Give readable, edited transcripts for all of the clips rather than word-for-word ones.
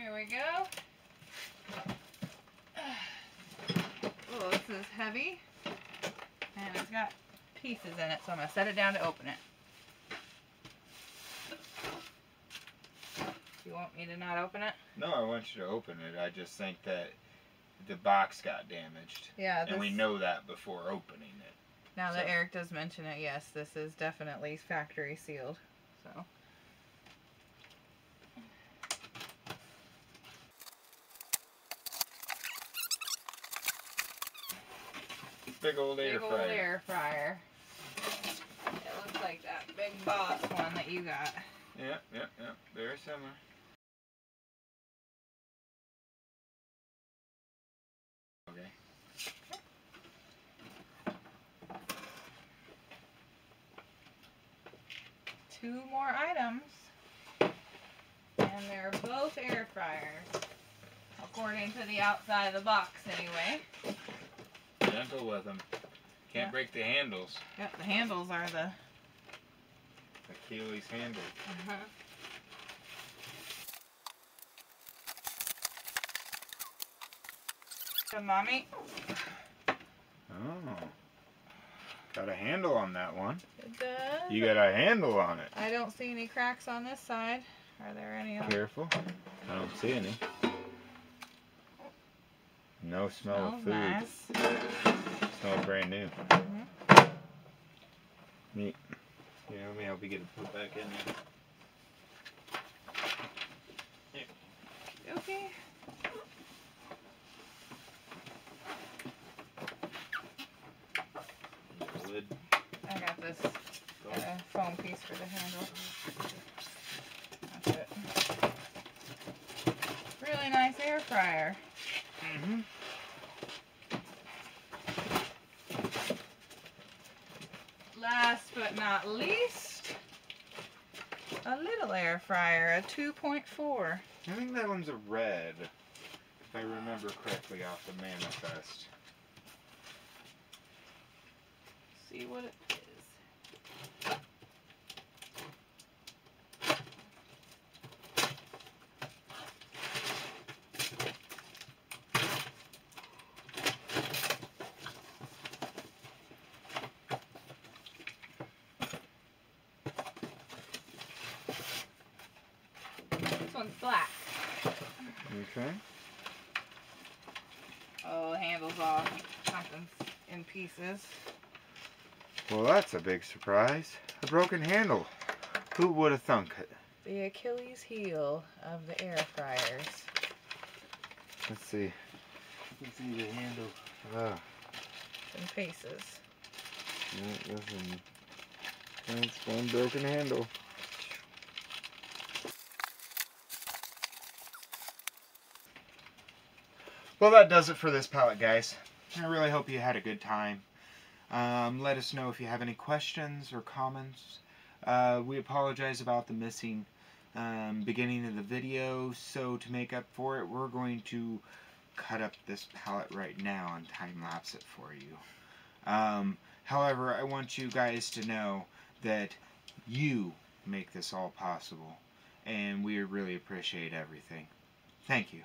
Here we go. Oh, this is heavy. And it's got pieces in it, so I'm going to set it down to open it. You want me to not open it? No, I want you to open it. I just think that the box got damaged. Yeah. And we know that before opening it. Now that Eric does mention it, yes, this is definitely factory sealed. So. Big old air fryer. Big old air fryer. It looks like that big boss one that you got. Yep. Very similar. Okay. Two more items. And they're both air fryers. According to the outside of the box, anyway. Gentle with them. Can't break the handles. Yep, the handles are the Achilles handle. So, Mommy. Oh. Got a handle on that one. It does. You got a handle on it. I don't see any cracks on this side. Are there any on? Careful. I don't see any. No smell of food. Nice. Smells brand new. Neat. Here, let me help you get it put back in there. Okay. Lid. I got this foam piece for the handle. That's it. Really nice air fryer. Last but not least, a little air fryer, a 2.4. I think that one's a red, if I remember correctly off the manifest. See what it is. This one's black. Okay. Oh, the handle's off. Something's in pieces. Well, that's a big surprise. A broken handle. Who would have thunk it? The Achilles heel of the air fryers. Let's see. Let's see the handle. Oh. In pieces. That's one broken handle. Well, that does it for this pallet, guys. I really hope you had a good time. Let us know if you have any questions or comments. We apologize about the missing beginning of the video, so to make up for it, we're going to cut up this pallet right now and time-lapse it for you. However, I want you guys to know that you make this all possible, and we really appreciate everything. Thank you.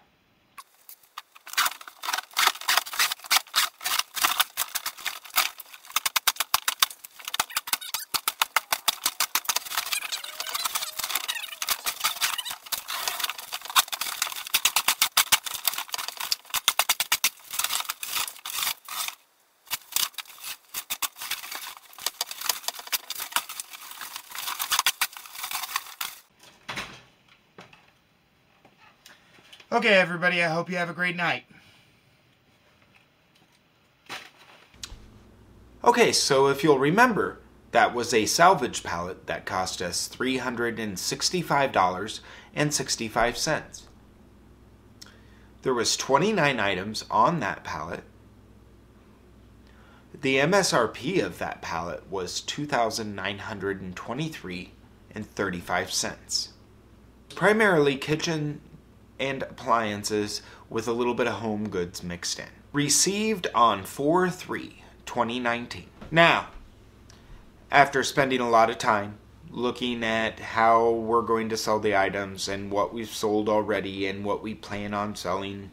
Okay, everybody, I hope you have a great night. Okay, so if you'll remember, that was a salvage pallet that cost us $365.65. There was 29 items on that pallet. The MSRP of that pallet was $2,923.35. Primarily kitchen and appliances with a little bit of home goods mixed in. Received on 4/3/2019. Now, after spending a lot of time looking at how we're going to sell the items and what we've sold already and what we plan on selling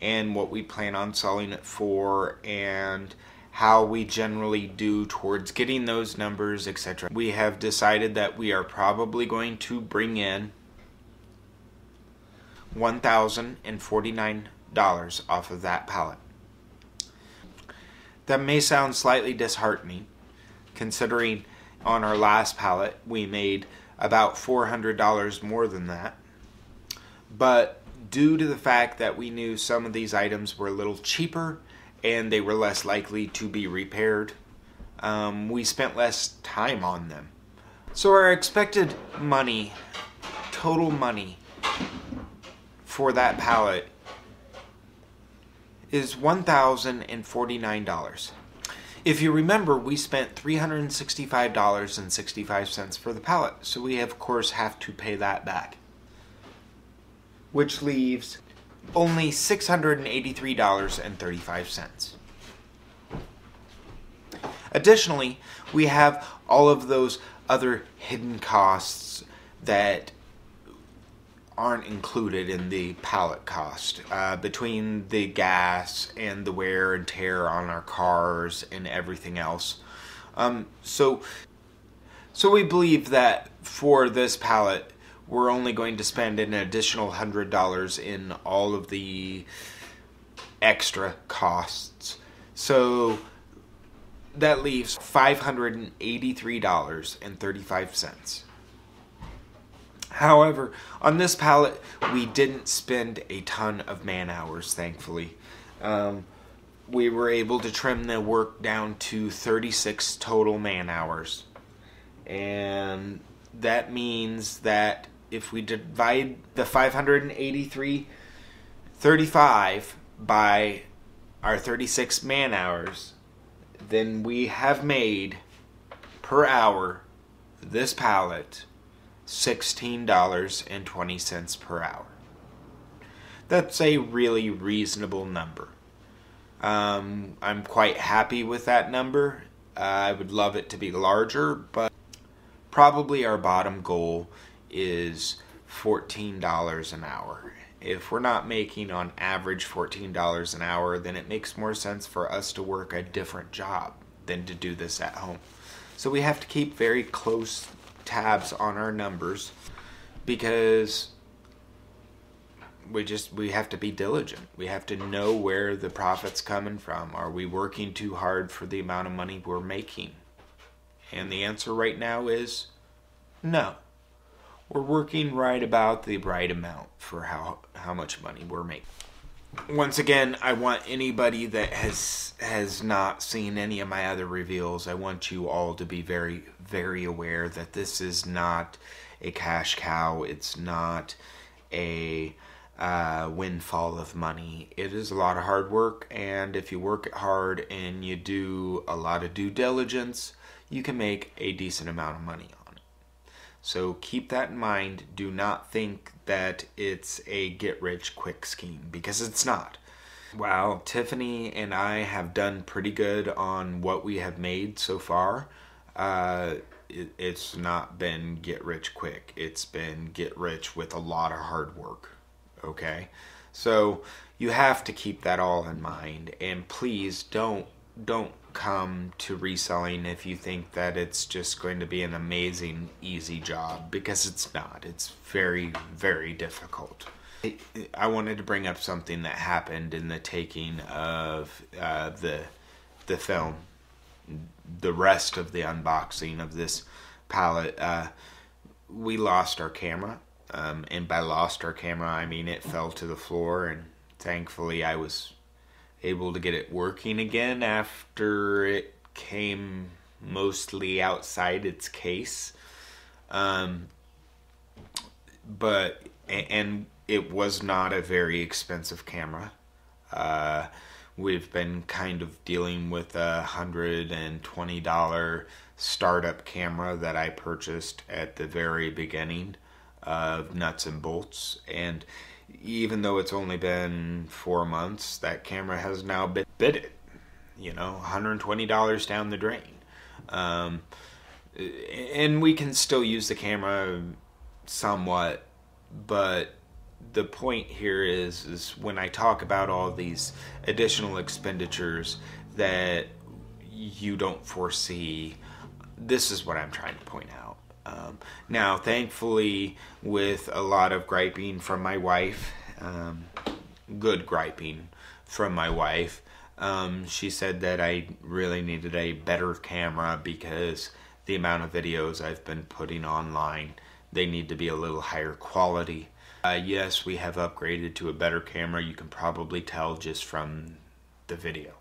and what we plan on selling it for and how we generally do towards getting those numbers, etc. We have decided that we are probably going to bring in $1,049 off of that pallet. That may sound slightly disheartening, considering on our last pallet we made about $400 more than that. But due to the fact that we knew some of these items were a little cheaper and they were less likely to be repaired, we spent less time on them. So our expected money, total money for that pallet is $1,049. If you remember, we spent $365.65 for the pallet, so we of course have to pay that back, which leaves only $683.35. Additionally, we have all of those other hidden costs that aren't included in the pallet cost, between the gas and the wear and tear on our cars and everything else. So we believe that for this pallet, we're only going to spend an additional $100 in all of the extra costs. So that leaves $583.35. However, on this pallet, we didn't spend a ton of man hours, thankfully. We were able to trim the work down to 36 total man hours. And that means that if we divide the 583.35 by our 36 man hours, then we have made per hour this pallet $16.20 per hour. That's a really reasonable number. I'm quite happy with that number. I would love it to be larger, but probably our bottom goal is $14 an hour. If we're not making on average $14 an hour, then it makes more sense for us to work a different job than to do this at home. So we have to keep very close tabs on our numbers, because we have to be diligent. We have to know where the profit's coming from. Are we working too hard for the amount of money we're making? And the answer right now is no. We're working right about the right amount for how much money we're making. Once again, I want anybody that has not seen any of my other reveals, I want you all to be very, very aware that this is not a cash cow. It's not a windfall of money. It is a lot of hard work, and if you work it hard and you do a lot of due diligence, you can make a decent amount of money on it. So keep that in mind. Do not think that it's a get-rich-quick scheme, because it's not. While Tiffany and I have done pretty good on what we have made so far, it's not been get-rich-quick. It's been get-rich with a lot of hard work. Okay? So you have to keep that all in mind, and please don't come to reselling if you think that it's just going to be an amazing, easy job, because it's not. It's very, very difficult. I wanted to bring up something that happened in the taking of the film, the rest of the unboxing of this pallet. We lost our camera, and by lost our camera, I mean it fell to the floor, and thankfully I was able to get it working again after it came mostly outside its case. But it was not a very expensive camera. We've been kind of dealing with a $120 startup camera that I purchased at the very beginning of Nuts and Bolts, and even though it's only been 4 months, that camera has now been bitted, $120 down the drain. and we can still use the camera somewhat, but the point here is when I talk about all these additional expenditures that you don't foresee, this is what I'm trying to point out. Now, thankfully, with a lot of griping from my wife, good griping from my wife, she said that I really needed a better camera because the amount of videos I've been putting online, they need to be a little higher quality. Yes, we have upgraded to a better camera. You can probably tell just from the video.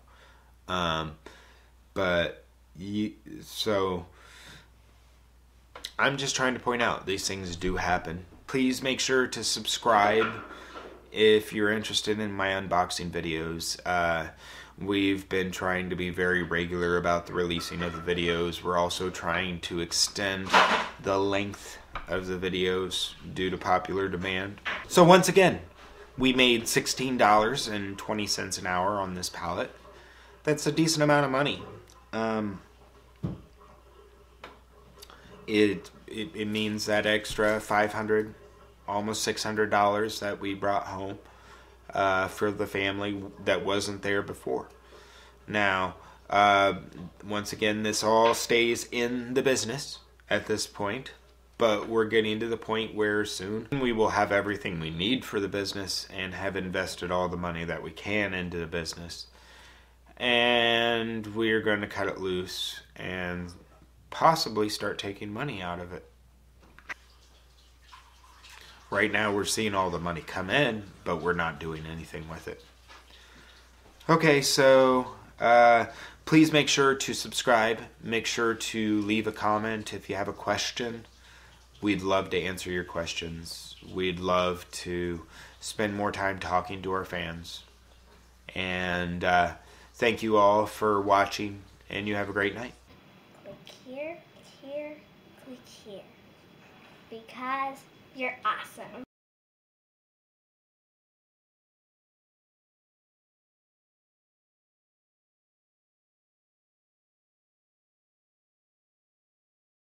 So I'm just trying to point out these things do happen. Please make sure to subscribe if you're interested in my unboxing videos. We've been trying to be very regular about the releasing of the videos. We're also trying to extend the length of the videos due to popular demand. So once again, we made $16.20 an hour on this pallet. That's a decent amount of money. It means that extra $500, almost $600 that we brought home for the family that wasn't there before. Now, once again, this all stays in the business at this point, but we're getting to the point where soon we will have everything we need for the business and have invested all the money that we can into the business. And we're going to cut it loose and possibly start taking money out of it. Right now we're seeing all the money come in, but we're not doing anything with it. Okay, so please make sure to subscribe. Make sure to leave a comment if you have a question. We'd love to answer your questions. We'd love to spend more time talking to our fans. And thank you all for watching, and you have a great night. Click here, click here, because you're awesome.